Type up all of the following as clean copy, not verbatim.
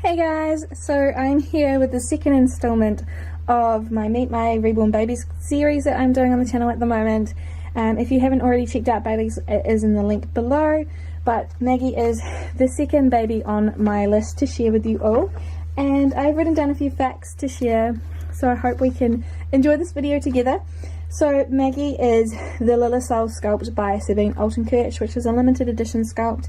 Hey guys, so I'm here with the second installment of my Meet My Reborn Babies series that I'm doing on the channel at the moment. If you haven't already checked out babies, it is in the link below, but Maggie is the second baby on my list to share with you all, and I've written down a few facts to share, so I hope we can enjoy this video together. So Maggie is the Lilla Soul sculpt by Sabine Altenkirch, which is a limited edition sculpt.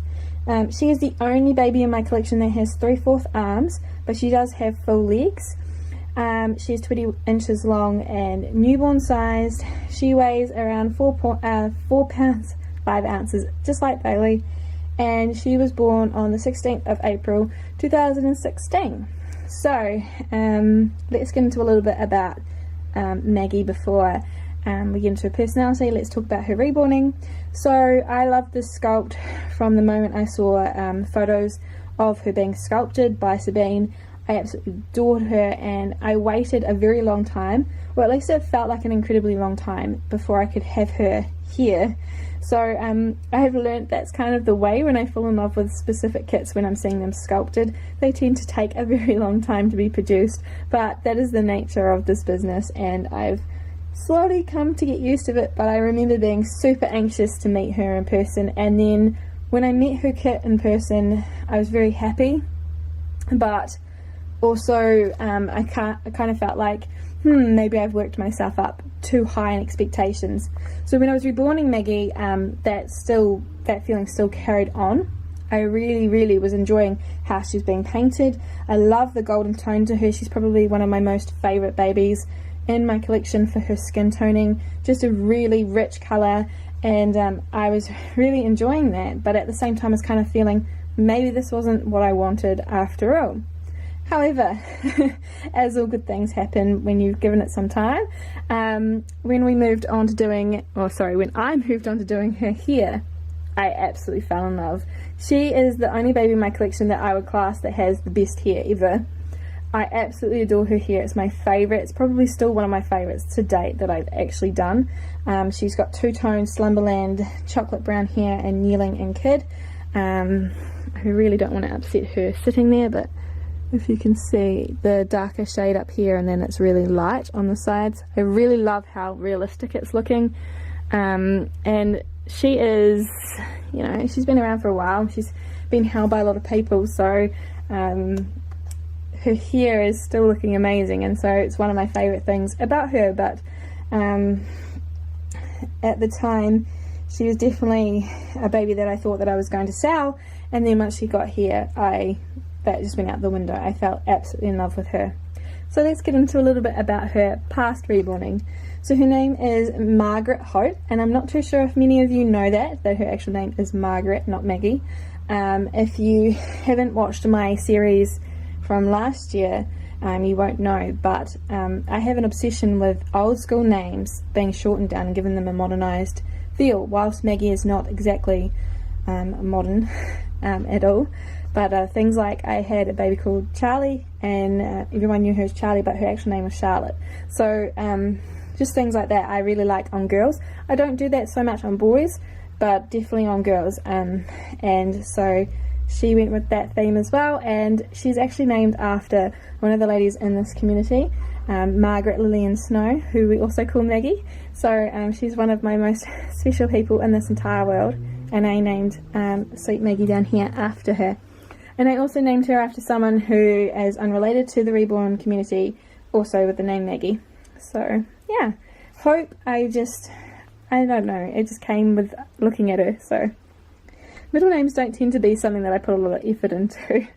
She is the only baby in my collection that has 3/4 arms, but she does have full legs. She's 20 inches long and newborn sized. She weighs around 4 pounds 5 ounces, just like Bailey, and she was born on the 16th of April 2016. So let's get into a little bit about Maggie before we get into her personality. Let's talk about her reborning. So I love this sculpt from the moment I saw photos of her being sculpted by Sabine. I absolutely adored her, and I waited a very long time, or at least it felt like an incredibly long time, before I could have her here. So I have learnt that's kind of the way when I fall in love with specific kits. When I'm seeing them sculpted, they tend to take a very long time to be produced, but that is the nature of this business, and I've slowly come to get used to it. But I remember being super anxious to meet her in person, and then when I met her kit in person I was very happy, but also I kind of felt like maybe I've worked myself up too high in expectations. So when I was reborning Maggie, that feeling still carried on. I really was enjoying how she's being painted. I love the golden tone to her. She's probably one of my most favourite babies in my collection for her skin toning, just a really rich colour, and I was really enjoying that, but at the same time I was kind of feeling maybe this wasn't what I wanted after all. However, as all good things happen when you've given it some time, when I moved on to doing her hair, I absolutely fell in love. She is the only baby in my collection that I would class that has the best hair ever. I absolutely adore her hair. It's my favourite. It's probably still one of my favourites to date that I've actually done. She's got two-tone Slumberland chocolate brown hair and Kneeling and Kid. I really don't want to upset her sitting there, but if you can see the darker shade up here and then it's really light on the sides. I really love how realistic it's looking. And she is, you know, she's been around for a while. She's been held by a lot of people, so her hair is still looking amazing, and so it's one of my favourite things about her. But at the time she was definitely a baby that I thought that I was going to sell, and then once she got here that just went out the window. I fell absolutely in love with her. So let's get into a little bit about her past reborning. So her name is Margaret Hope, and I'm not too sure if many of you know that her actual name is Margaret, not Maggie. If you haven't watched my series from last year, you won't know, but I have an obsession with old school names being shortened down and given them a modernised feel, whilst Maggie is not exactly modern at all. But things like, I had a baby called Charlie, and everyone knew her as Charlie, but her actual name was Charlotte. So just things like that I really like on girls. I don't do that so much on boys, but definitely on girls. And so she went with that theme as well, and she's actually named after one of the ladies in this community, Margaret Lillian Snow, who we also call Maggie. So she's one of my most special people in this entire world, and I named Sweet Maggie down here after her. And I also named her after someone who is unrelated to the Reborn community, also with the name Maggie. So yeah, Hope, I don't know, it just came with looking at her. So middle names don't tend to be something that I put a lot of effort into.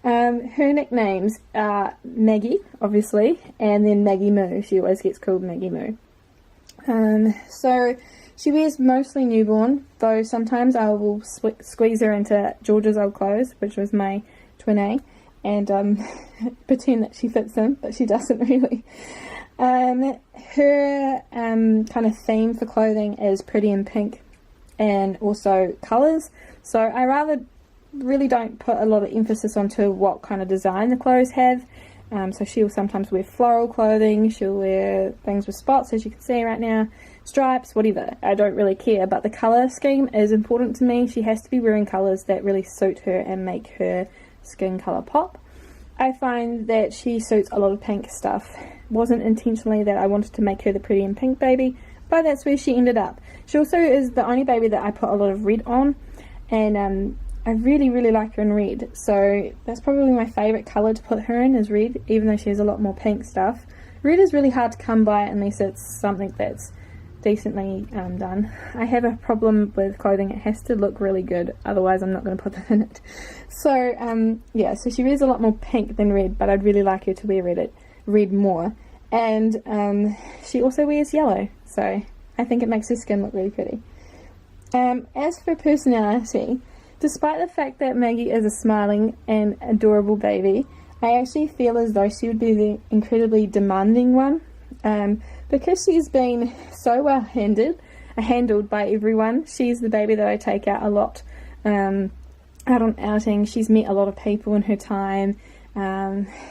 Her nicknames are Maggie, obviously, and then Maggie Moo. She always gets called Maggie Moo. So she wears mostly newborn, though sometimes I will squeeze her into George's old clothes, which was my twin A, and pretend that she fits them, but she doesn't really. Her kind of theme for clothing is pretty in pink and also colours, so I really don't put a lot of emphasis onto what kind of design the clothes have. So she'll sometimes wear floral clothing, she'll wear things with spots, as you can see right now, stripes, whatever. I don't really care, but the colour scheme is important to me. She has to be wearing colours that really suit her and make her skin colour pop. I find that she suits a lot of pink stuff. Wasn't intentionally that I wanted to make her the pretty and pink baby, but that's where she ended up. She also is the only baby that I put a lot of red on, and I really like her in red, so that's probably my favourite colour to put her in is red, even though she has a lot more pink stuff. Red is really hard to come by unless it's something that's decently done. I have a problem with clothing, it has to look really good, otherwise I'm not going to put that in it. So yeah, so she wears a lot more pink than red, but I'd really like her to wear red more. And she also wears yellow, so I think it makes her skin look really pretty. As for personality, despite the fact that Maggie is a smiling and adorable baby, I actually feel as though she would be the incredibly demanding one. Because she's been so well handled by everyone. She's the baby that I take out a lot, out on outings. She's met a lot of people in her time.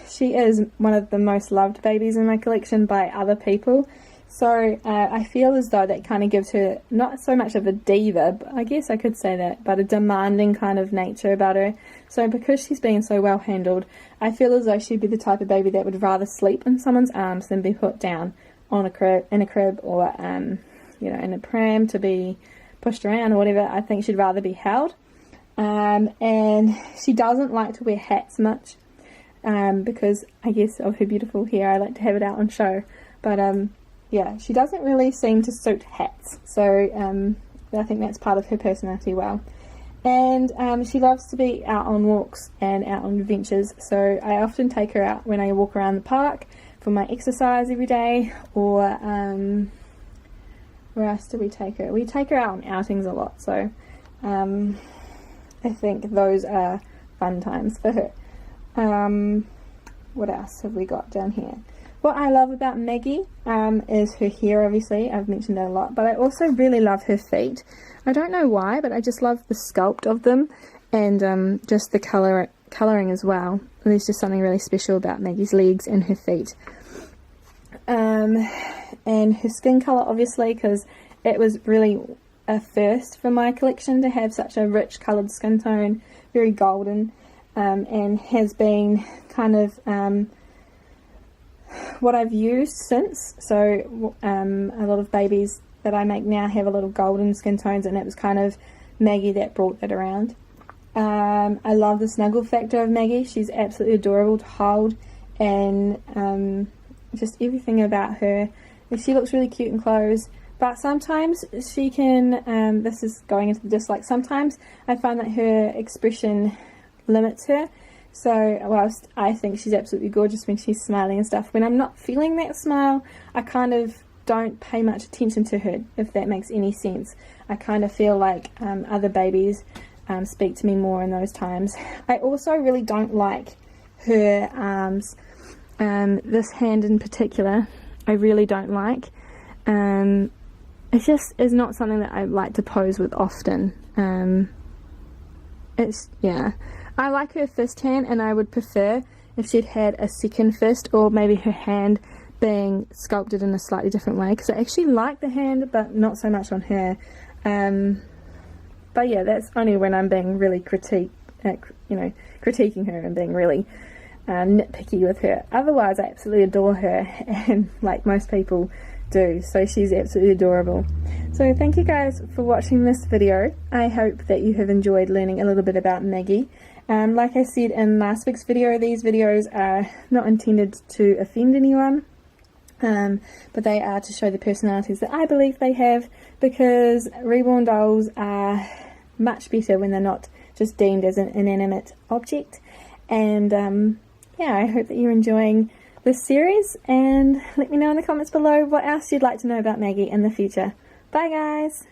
She is one of the most loved babies in my collection by other people. So I feel as though that kind of gives her not so much of a diva, but I guess I could say that, but a demanding kind of nature about her. So because she's been so well handled, I feel as though she'd be the type of baby that would rather sleep in someone's arms than be put down on in a crib or you know, in a pram to be pushed around or whatever. I think she'd rather be held. And she doesn't like to wear hats much, because I guess of her beautiful hair. I like to have it out on show, but yeah, she doesn't really seem to suit hats, so I think that's part of her personality well. And she loves to be out on walks and out on adventures, so I often take her out when I walk around the park for my exercise every day, or where else do we take her? We take her out on outings a lot, so I think those are fun times for her. What else have we got down here? What I love about Maggie is her hair, obviously. I've mentioned that a lot, but I also really love her feet. I don't know why, but I just love the sculpt of them, and just the colouring as well. There's just something really special about Maggie's legs and her feet. And her skin colour, obviously, because it was really a first for my collection to have such a rich coloured skin tone, very golden, and has been kind of what I've used since. So a lot of babies that I make now have a little golden skin tones, and it was kind of Maggie that brought that around. I love the snuggle factor of Maggie. She's absolutely adorable to hold, and just everything about her. She looks really cute in clothes, but sometimes she can, this is going into the dislike, sometimes I find that her expression limits her. So whilst I think she's absolutely gorgeous when she's smiling and stuff, when I'm not feeling that smile, I kind of don't pay much attention to her, if that makes any sense. I kind of feel like other babies speak to me more in those times. I also really don't like her arms. This hand in particular, I really don't like. It just is not something that I like to pose with often. Yeah. I like her fist hand, and I would prefer if she'd had a second fist, or maybe her hand being sculpted in a slightly different way, because I actually like the hand, but not so much on her. But yeah, that's only when I'm being really critiquing her and being really nitpicky with her. Otherwise, I absolutely adore her, and like most people do, so she's absolutely adorable. So thank you guys for watching this video. I hope that you have enjoyed learning a little bit about Maggie. Like I said in last week's video, these videos are not intended to offend anyone, but they are to show the personalities that I believe they have, because reborn dolls are much better when they're not just deemed as an inanimate object. And yeah, I hope that you're enjoying this series, and let me know in the comments below what else you'd like to know about Maggie in the future. Bye guys!